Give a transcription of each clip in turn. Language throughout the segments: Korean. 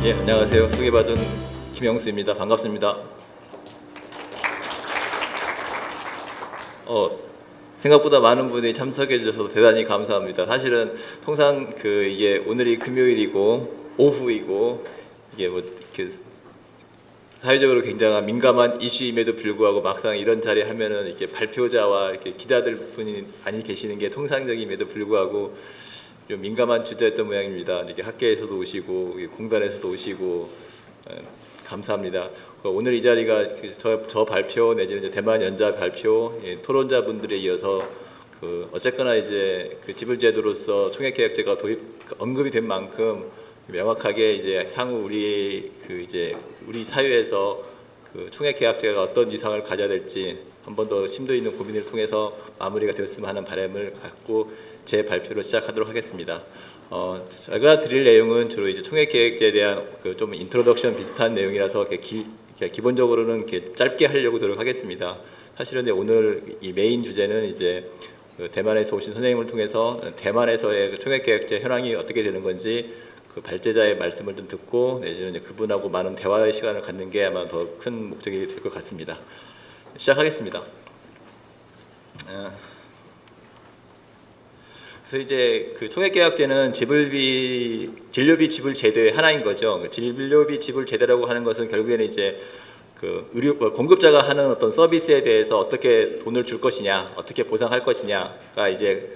예, 안녕하세요. 소개받은 김영수입니다. 반갑습니다. 생각보다 많은 분이 참석해 주셔서 대단히 감사합니다. 사실은 통상 이게 오늘이 금요일이고 오후이고 이게 사회적으로 굉장히 민감한 이슈임에도 불구하고 막상 이런 자리 하면은 이렇게 발표자와 이렇게 기자들 분이 많이 계시는 게 통상적임에도 불구하고 좀 민감한 주제였던 모양입니다. 이렇게 학계에서도 오시고 공단에서도 오시고 감사합니다. 오늘 이 자리가 저 발표 내지는 이제 대만 연자 발표 토론자분들에 이어서 어쨌거나 이제 지불제도로서 총액계약제가 언급이 된 만큼 명확하게 이제 향후 우리 우리 사회에서 총액계약제가 어떤 위상을 가져야 될지 한 번 더 심도 있는 고민을 통해서 마무리가 되었으면 하는 바람을 갖고 제 발표를 시작하도록 하겠습니다. 제가 드릴 내용은 주로 이제 총액계획제에 대한 좀 인트로덕션 비슷한 내용이라서 기본적으로는 이렇게 짧게 하려고 노력하겠습니다. 사실은 오늘 이 메인 주제는 이제 대만에서 오신 선생님을 통해서 대만에서의 총액계획제 현황이 어떻게 되는 건지 발제자의 말씀을 좀 듣고 내지는 그분하고 많은 대화의 시간을 갖는 게 아마 더 큰 목적이 될 것 같습니다. 시작하겠습니다. 그래서 이제 총액계약제는 진료비 지불 제도의 하나인 거죠. 진료비 지불 제도라고 하는 것은 결국에는 이제 의료 공급자가 하는 어떤 서비스에 대해서 어떻게 돈을 줄 것이냐, 어떻게 보상할 것이냐가 이제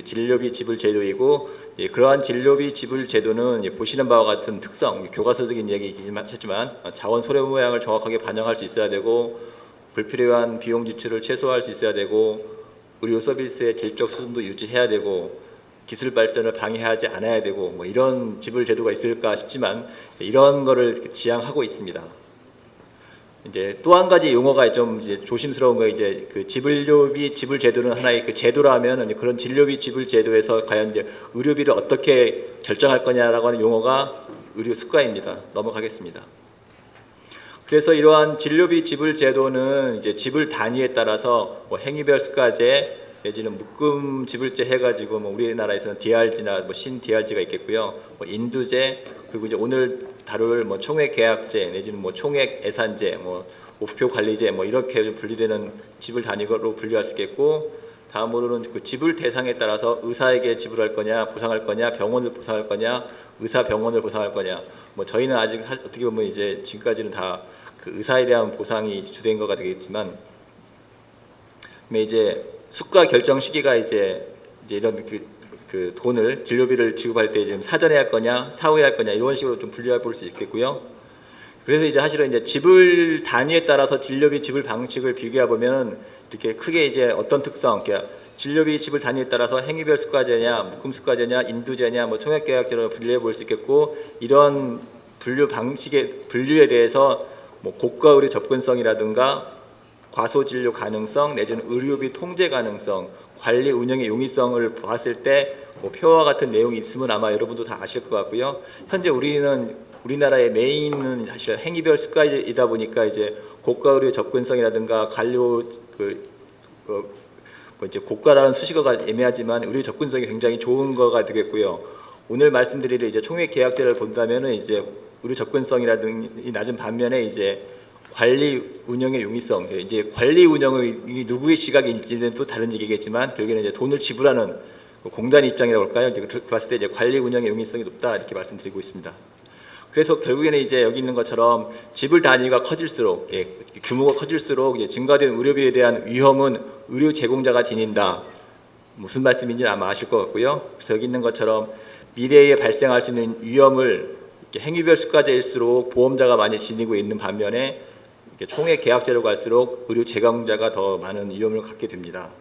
진료비 지불 제도이고, 그러한 진료비 지불 제도는 보시는 바와 같은 특성, 교과서적인 이야기이긴 하지만 자원 소요 모양을 정확하게 반영할 수 있어야 되고, 불필요한 비용 지출을 최소화할 수 있어야 되고, 의료 서비스의 질적 수준도 유지해야 되고, 기술 발전을 방해하지 않아야 되고, 이런 지불 제도가 있을까 싶지만 이런 거를 지향하고 있습니다. 이제 또 한 가지 용어가 좀 이제 조심스러운 거, 이제 진료비 지불 제도는 하나의 제도라면 그런 진료비 지불 제도에서 과연 이제 의료비를 어떻게 결정할 거냐라고 하는 용어가 의료 수가입니다. 넘어가겠습니다. 그래서 이러한 진료비 지불 제도는 이제 지불 단위에 따라서 행위별 수가제 내지는 묶음 지불제 해가지고 우리나라에서는 DRG나 신 DRG가 있겠고요. 인두제, 그리고 이제 오늘 다룰 총액 계약제 내지는 총액 예산제, 목표 관리제 이렇게 분리되는 지불 단위로 분류할 수 있겠고, 다음으로는 지불 대상에 따라서 의사에게 지불할 거냐, 보상할 거냐, 병원을 보상할 거냐, 의사 병원을 보상할 거냐. 저희는 아직 어떻게 보면 이제 지금까지는 다 의사에 대한 보상이 주된 거가 되겠지만, 이제 수가 결정 시기가 이제 이런 돈을 진료비를 지급할 때 지금 사전에 할 거냐, 사후에 할 거냐 이런 식으로 좀 분류해 볼 수 있겠고요. 그래서 이제 사실은 이제 지불 단위에 따라서 진료비 지불 방식을 비교해 보면은 이렇게 크게 이제 어떤 특성, 그러니까 진료비 지불 단위에 따라서 행위별 수가제냐, 묶음 수가제냐, 인두제냐, 총액계약제로 분류해 볼 수 있겠고, 이런 분류 방식의 분류에 대해서 고가 의료 접근성이라든가 과소진료 가능성 내지는 의료비 통제 가능성, 관리 운영의 용이성을 봤을 때 표와 같은 내용이 있으면 아마 여러분도 다 아실 것 같고요. 현재 우리나라의 메인은 사실 행위별 수가이다 보니까 이제 고가 의료 접근성이라든가 관료 이제 고가라는 수식어가 애매하지만 의료 접근성이 굉장히 좋은 거가 되겠고요. 오늘 말씀드릴 이제 총액 계약제를 본다면은 이제 의료 접근성이라든지 낮은 반면에 이제 관리 운영의 용이성, 이제 관리 운영이 누구의 시각인지는 또 다른 얘기겠지만 결국에는 이제 돈을 지불하는 공단 입장이라고 할까요? 이제 그렇게 봤을 때 이제 관리 운영의 용이성이 높다 이렇게 말씀드리고 있습니다. 그래서 결국에는 이제 여기 있는 것처럼 지불 단위가 커질수록, 규모가 커질수록 증가된 의료비에 대한 위험은 의료 제공자가 지닌다. 무슨 말씀인지 아마 아실 것 같고요. 그래서 여기 있는 것처럼 미래에 발생할 수 있는 위험을 행위별 수가제일수록 보험자가 많이 지니고 있는 반면에 총액 계약제로 갈수록 의료 제공자가 더 많은 위험을 갖게 됩니다.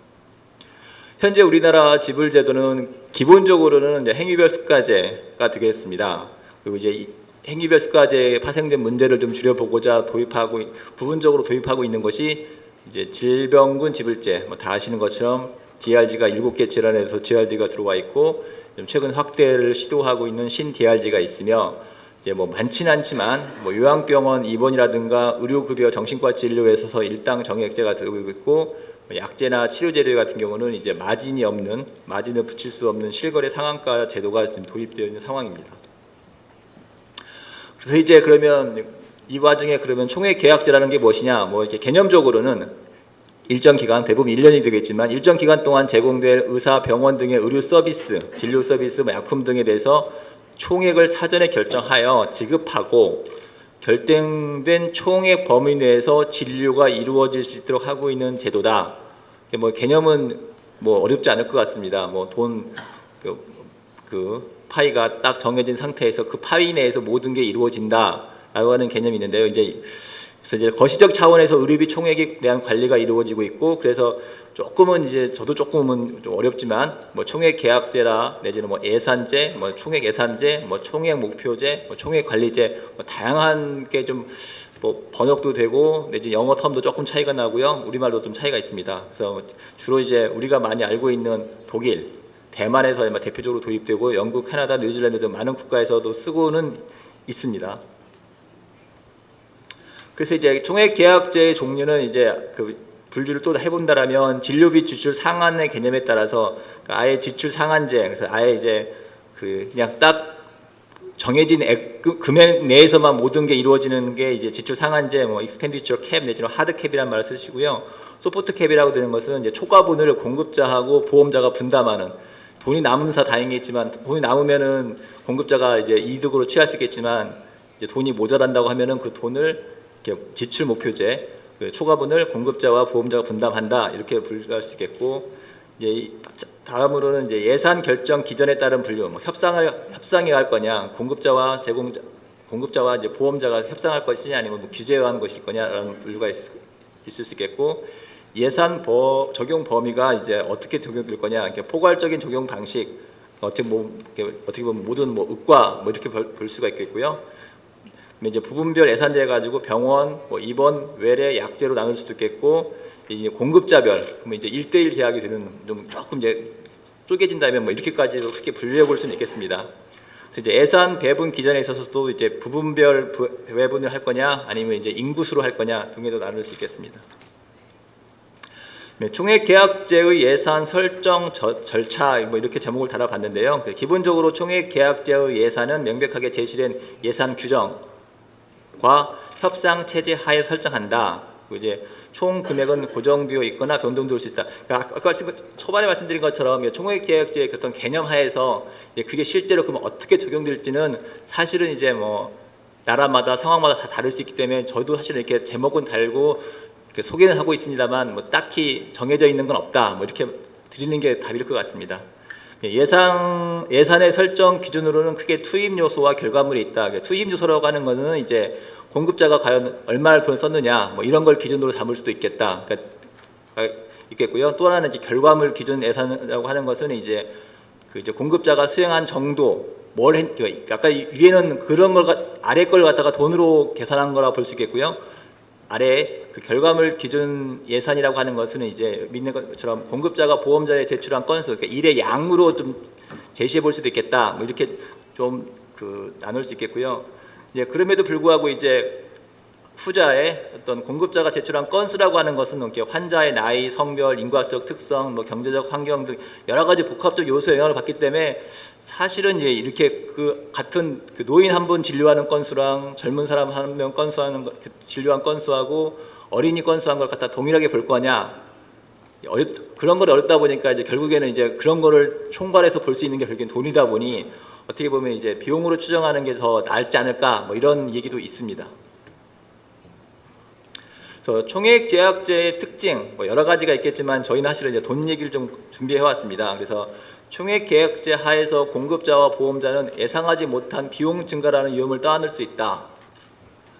현재 우리나라 지불제도는 기본적으로는 이제 행위별 수가제가 되겠습니다. 그리고 이제 행위별 수가제에 파생된 문제를 좀 줄여보고자 부분적으로 도입하고 있는 것이 이제 질병군 지불제, 다 아시는 것처럼 DRG가 7개 질환에서 DRG가 들어와 있고, 최근 확대를 시도하고 있는 신 DRG가 있으며, 이제 많지는 않지만 요양병원 입원이라든가 의료급여 정신과 진료에 있어서 일당 정액제가 들어오고 있고, 약제나 치료제도 같은 경우는 이제 마진을 붙일 수 없는 실거래 상한가 제도가 지금 도입되어 있는 상황입니다. 그래서 이제 그러면 이 와중에 그러면 총액 계약제라는 게 무엇이냐? 뭐 이렇게 개념적으로는 일정 기간, 대부분 1년이 되겠지만 일정 기간 동안 제공될 의사, 병원 등의 의료 서비스, 진료 서비스, 뭐 약품 등에 대해서 총액을 사전에 결정하여 지급하고 결정된 총액 범위 내에서 진료가 이루어질 수 있도록 하고 있는 제도다. 뭐 개념은 뭐 어렵지 않을 것 같습니다. 뭐 돈 그 파이가 딱 정해진 상태에서 그 파이 내에서 모든 게 이루어진다라고 하는 개념이 있는데요. 그래서 이제 거시적 차원에서 의료비 총액에 대한 관리가 이루어지고 있고, 그래서 조금은 이제 저도 조금은 좀 어렵지만 뭐 총액 계약제라 내지는 뭐 예산제, 뭐 총액 예산제, 뭐 총액 목표제, 뭐 총액 관리제, 뭐 다양한 게 좀 뭐 번역도 되고 내지 영어 텀도 조금 차이가 나고요. 우리말도 좀 차이가 있습니다. 그래서 주로 이제 우리가 많이 알고 있는 독일, 대만에서 대표적으로 도입되고 영국, 캐나다, 뉴질랜드 등 많은 국가에서도 쓰고는 있습니다. 그래서 이제 총액 계약제의 종류는 이제 그 분류를 또 해본다라면 진료비 지출 상한의 개념에 따라서 아예 지출 상한제, 그래서 아예 이제 그냥 딱 정해진 금액 내에서만 모든 게 이루어지는 게 이제 지출 상한제, 뭐 익스펜디처 캡 내지는 하드 캡이라는 말을 쓰시고요. 소프트 캡이라고 되는 것은 이제 초과분을 공급자하고 보험자가 분담하는, 돈이 남으면서 다행이겠지만 돈이 남으면은 공급자가 이제 이득으로 취할 수 있겠지만 이제 돈이 모자란다고 하면은 그 돈을 이렇게 지출 목표제, 그 초과분을 공급자와 보험자가 분담한다, 이렇게 분류할 수 있겠고, 이제 다음으로는 이제 예산 결정 기전에 따른 분류, 뭐 협상해야 할 거냐, 공급자와 이제 보험자가 협상할 것이냐, 아니면 뭐 규제화하는 것일 거냐라는 분류가 있을 수 있겠고, 예산 적용 범위가 이제 어떻게 적용될 거냐, 이렇게 포괄적인 적용 방식, 어떻게 보면 모든 뭐 의과 뭐 이렇게 볼 수가 있겠고요. 이제 부분별 예산제 가지고 병원, 뭐 입원, 외래, 약제로 나눌 수도 있겠고, 이제 공급자별, 그러면 이제 1대1 계약이 되는, 좀 조금 이제 쪼개진다면 뭐 이렇게까지도 크게 분류해 볼 수는 있겠습니다. 그래서 이제 예산 배분 기전에 있어서도 이제 부분별 배분을 할 거냐, 아니면 이제 인구수로 할 거냐 등에도 나눌 수 있겠습니다. 총액 계약제의 예산 설정 절차, 뭐 이렇게 제목을 달아봤는데요. 기본적으로 총액 계약제의 예산은 명백하게 제시된 예산 규정과 협상 체제 하에 설정한다. 이제 총 금액은 고정되어 있거나 변동될 수 있다. 그러니까 아까 초반에 말씀드린 것처럼 총액 계약제의 어떤 개념 하에서 그게 실제로 그러면 어떻게 적용될지는 사실은 이제 뭐 나라마다 상황마다 다 다를 수 있기 때문에 저도 사실 이렇게 제목은 달고 소개는 하고 있습니다만 뭐 딱히 정해져 있는 건 없다, 뭐 이렇게 드리는 게 답일 것 같습니다. 예산의 설정 기준으로는 크게 투입 요소와 결과물이 있다. 투입 요소라고 하는 것은 이제 공급자가 과연 얼마를 돈 썼느냐, 뭐 이런 걸 기준으로 삼을 수도 있겠다. 있겠고요. 또 하나는 이제 결과물 기준 예산이라고 하는 것은 이제 이제 공급자가 수행한 정도, 아까 위에는 그런 걸 아래 걸 갖다가 돈으로 계산한 거라 볼 수 있겠고요. 아래 그 결과물 기준 예산이라고 하는 것은 이제 믿는 것처럼 공급자가 보험자에 제출한 건수, 그러니까 일의 양으로 좀 제시해 볼 수도 있겠다. 뭐 이렇게 좀 나눌 수 있겠고요. 이제 그럼에도 불구하고 이제 후자의 어떤 공급자가 제출한 건수라고 하는 것은 이렇게 환자의 나이, 성별, 인과적 특성, 뭐 경제적 환경 등 여러 가지 복합적 요소의 영향을 받기 때문에 사실은 이렇게 같은 노인 한 분 진료하는 건수랑 젊은 사람 한 명 진료한 건수하고 어린이 건수한 걸 갖다 동일하게 볼 거냐, 그런 걸 어렵다 보니까 이제 결국에는 이제 그런 거를 총괄해서 볼 수 있는 게 결국엔 돈이다 보니 어떻게 보면 이제 비용으로 추정하는 게 더 낫지 않을까, 뭐 이런 얘기도 있습니다. 그래서 총액 계약제의 특징, 뭐 여러 가지가 있겠지만 저희는 사실은 이제 돈 얘기를 좀 준비해 왔습니다. 그래서 총액 계약제 하에서 공급자와 보험자는 예상하지 못한 비용 증가라는 위험을 떠안을 수 있다.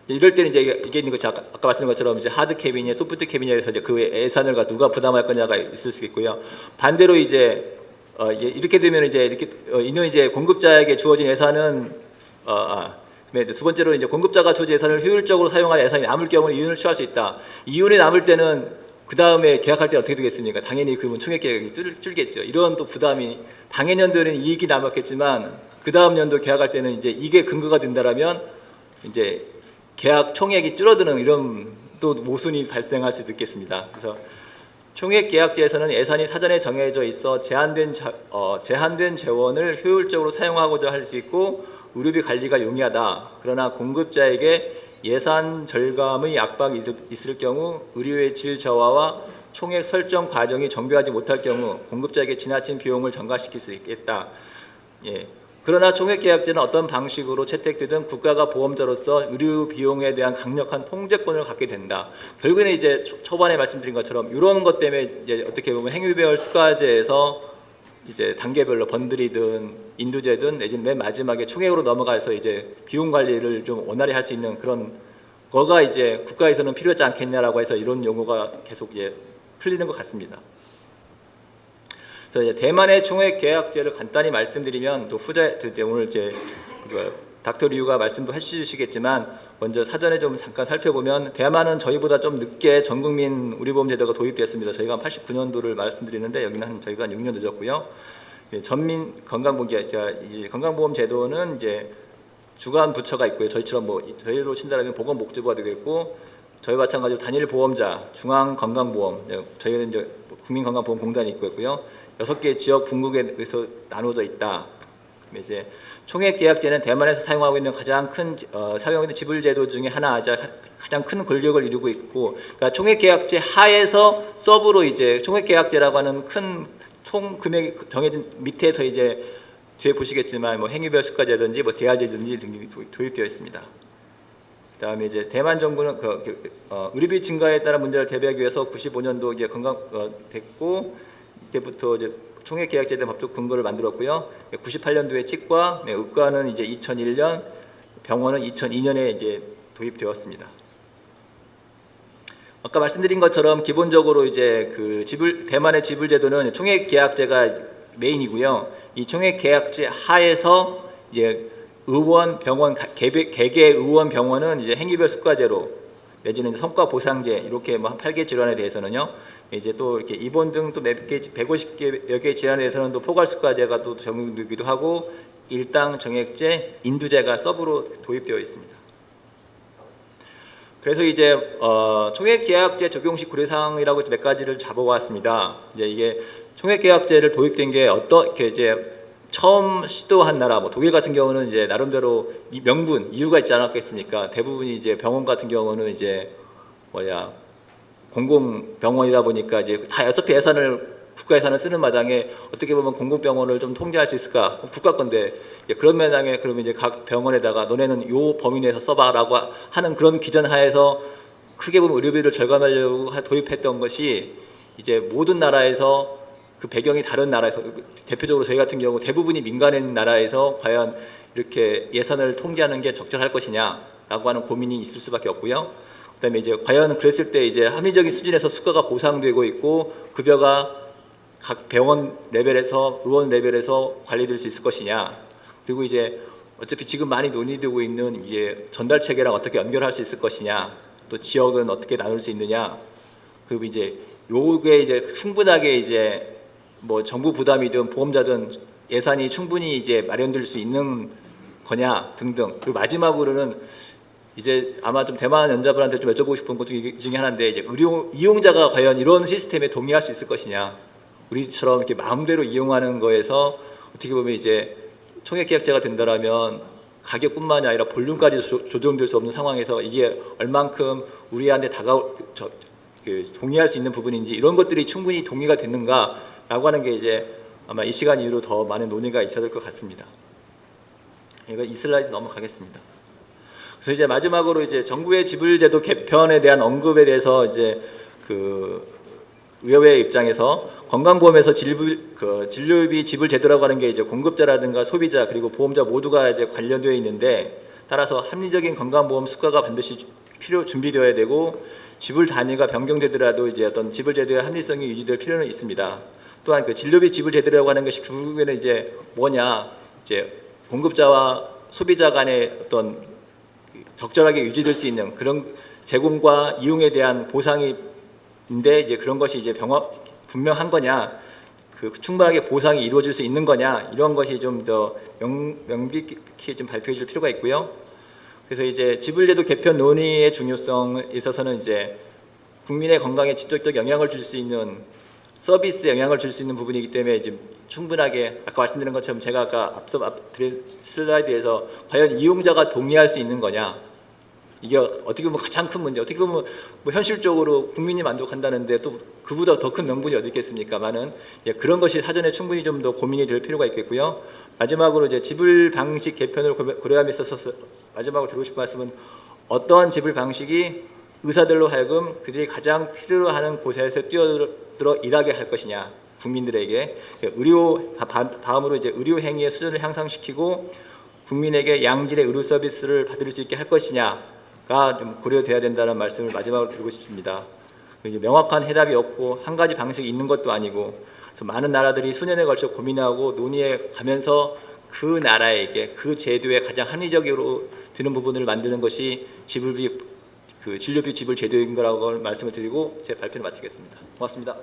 이럴 때는 이제 이게 있는 거 아까 말씀드린 것처럼 이제 하드 캡이냐 소프트 캡이냐 해서 이제 그 예산을 누가 부담할 거냐가 있을 수 있고요. 반대로 이제 이렇게 되면 이제 이는 이제 공급자에게 주어진 예산은 두 번째로 이제 공급자가 주어진 예산을 효율적으로 사용할 예산이 남을 경우는 이윤을 취할 수 있다. 이윤이 남을 때는 그 다음에 계약할 때 어떻게 되겠습니까? 당연히 그러면 총액 계약이 줄겠죠. 이런 또 부담이, 당해 년도에는 이익이 남았겠지만 그 다음 연도 계약할 때는 이제 이게 근거가 된다라면 이제 계약 총액이 줄어드는 이런 또 모순이 발생할 수도 있겠습니다. 그래서 총액 계약제에서는 예산이 사전에 정해져 있어 제한된 재원을 효율적으로 사용하고자 할 수 있고, 의료비 관리가 용이하다. 그러나 공급자에게 예산 절감의 압박이 있을 경우 의료의 질 저하와 총액 설정 과정이 정교하지 못할 경우 공급자에게 지나친 비용을 전가시킬 수 있겠다. 예. 그러나 총액계약제는 어떤 방식으로 채택되든 국가가 보험자로서 의료 비용에 대한 강력한 통제권을 갖게 된다. 결국에는 이제 초반에 말씀드린 것처럼 이런 것 때문에 이제 어떻게 보면 행위별 수가제에서 이제 단계별로 번들이든 인두제든 내지는 맨 마지막에 총액으로 넘어가서 이제 비용 관리를 좀 원활히 할 수 있는 그런 거가 이제 국가에서는 필요하지 않겠냐라고 해서 이런 용어가 계속 이제 풀리는 것 같습니다. 그래서 이제 대만의 총액 계약제를 간단히 말씀드리면 또 오늘 이제 닥터 리우가 말씀도 해주시겠지만 먼저 사전에 좀 잠깐 살펴보면 대만은 저희보다 좀 늦게 전국민 의료보험제도가 도입됐습니다. 저희가 89년도를 말씀드리는데 여기는 저희가 한 6년 늦었고요. 전민 건강보험제도는 이제 주관 부처가 있고요. 저희처럼 저희로 친다면 보건복지부가 되겠고 저희 마찬가지로 단일 보험자 중앙건강보험 저희는 이제 국민건강보험공단이 있고요. 6개 지역 분국에서 나눠져 있다. 이제 총액계약제는 대만에서 사용하고 있는 가장 큰 사용하고 있는 지불제도 중에 하나이자 가장 큰 권력을 이루고 있고, 그러니까 총액계약제 하에서 서브로 이제 총액계약제라고 하는 큰 총 금액이 정해진 밑에서 이제 뒤에 보시겠지만 행위별 수가제든지 대할제든지 등이 도입되어 있습니다. 그다음에 이제 대만 정부는 의료비 증가에 따른 문제를 대비하기 위해서 95년도 이제 됐고 이때부터 이제 총액계약제에 대한 법적 근거를 만들었고요. 98년도에 치과, 의과는 이제 2001년, 병원은 2002년에 이제 도입되었습니다. 아까 말씀드린 것처럼 기본적으로 이제 대만의 지불제도는 총액계약제가 메인이고요. 이 총액계약제 하에서 이제 의원, 병원, 개개 의원, 병원은 이제 행위별 수가제로 내지는 성과 보상제 이렇게 한 8개 질환에 대해서는요. 이제 또 이렇게 입원 등 또 몇 개 150개 개 질환에 대해서는 또 포괄수가제가 또 적용되기도 하고 일당 정액제, 인두제가 서브로 도입되어 있습니다. 그래서 이제 총액계약제 적용시 고려사항이라고 몇 가지를 잡아왔습니다. 이제 이게 총액계약제를 도입된 게 어떻게 이제 처음 시도한 나라, 독일 같은 경우는 이제 나름대로 이유가 있지 않았겠습니까? 대부분이 이제 병원 같은 경우는 이제 공공병원이다 보니까 이제 다 어차피 국가 예산을 쓰는 마당에 어떻게 보면 공공병원을 좀 통제할 수 있을까? 국가 건데 그런 마당에 그러면 이제 각 병원에다가 너네는 요 범위 내에서 써봐라고 하는 그런 기전 하에서 크게 보면 의료비를 절감하려고 도입했던 것이 이제 모든 나라에서 그 배경이 다른 나라에서 대표적으로 저희 같은 경우 대부분이 민간인 나라에서 과연 이렇게 예산을 통제하는 게 적절할 것이냐라고 하는 고민이 있을 수밖에 없고요. 그다음에 이제 과연 그랬을 때 이제 합리적인 수준에서 수가가 보상되고 있고 급여가 각 병원 레벨에서 의원 레벨에서 관리될 수 있을 것이냐. 그리고 이제 어차피 지금 많이 논의되고 있는 이게 전달 체계랑 어떻게 연결할 수 있을 것이냐. 또 지역은 어떻게 나눌 수 있느냐. 그리고 이제 요게 이제 충분하게 이제 정부 부담이든 보험자든 예산이 충분히 이제 마련될 수 있는 거냐 등등. 그리고 마지막으로는 이제 아마 좀 대만 연자분한테 좀 여쭤보고 싶은 것 중에 하나인데 이제 이용자가 과연 이런 시스템에 동의할 수 있을 것이냐. 우리처럼 이렇게 마음대로 이용하는 거에서 어떻게 보면 이제 총액계약제가 된다라면 가격뿐만이 아니라 볼륨까지 조정될 수 없는 상황에서 이게 얼만큼 우리한테 동의할 수 있는 부분인지 이런 것들이 충분히 동의가 됐는가라고 하는 게 이제 아마 이 시간 이후로 더 많은 논의가 있어야 될 것 같습니다. 이 슬라이드 넘어가겠습니다. 그래서 이제 마지막으로 이제 정부의 지불제도 개편에 대한 언급에 대해서 이제 의회 입장에서 건강보험에서 진료비 지불 제도라고 하는 게 이제 공급자라든가 소비자 그리고 보험자 모두가 이제 관련되어 있는데 따라서 합리적인 건강보험 수가가 반드시 준비되어야 되고 지불 단위가 변경되더라도 이제 어떤 지불 제도의 합리성이 유지될 필요는 있습니다. 또한 진료비 지불 제도라고 하는 것이 결국에는 이제 이제 공급자와 소비자 간의 어떤 적절하게 유지될 수 있는 그런 제공과 이용에 대한 보상인데 이제 그런 것이 이제 분명한 거냐, 충분하게 보상이 이루어질 수 있는 거냐 이런 것이 좀 더 명백히 좀 발표해 줄 필요가 있고요. 그래서 이제 지불제도 개편 논의의 중요성에 있어서는 이제 국민의 건강에 직접적 영향을 줄 수 있는 서비스에 영향을 줄 수 있는 부분이기 때문에 지금 충분하게 아까 말씀드린 것처럼 제가 아까 앞서 드린 슬라이드에서 과연 이용자가 동의할 수 있는 거냐, 이게 어떻게 보면 가장 큰 문제, 어떻게 보면 뭐 현실적으로 국민이 만족한다는데 또 그보다 더 큰 명분이 어디 있겠습니까만은, 예, 그런 것이 사전에 충분히 좀 더 고민이 될 필요가 있겠고요. 마지막으로 이제 지불 방식 개편을 고려함에 있어서 마지막으로 드리고 싶은 말씀은, 어떠한 지불 방식이 의사들로 하여금 그들이 가장 필요로 하는 곳에서 뛰어들어 일하게 할 것이냐, 국민들에게 다음으로 이제 의료 행위의 수준을 향상시키고 국민에게 양질의 의료 서비스를 받을 수 있게 할 것이냐가 좀 고려돼야 된다는 말씀을 마지막으로 드리고 싶습니다. 명확한 해답이 없고 한 가지 방식이 있는 것도 아니고, 그래서 많은 나라들이 수년에 걸쳐 고민하고 논의해 가면서 그 나라에게 그 제도에 가장 합리적으로 되는 부분을 만드는 것이 진료비 지불 제도인 거라고 말씀을 드리고 제 발표를 마치겠습니다. 고맙습니다.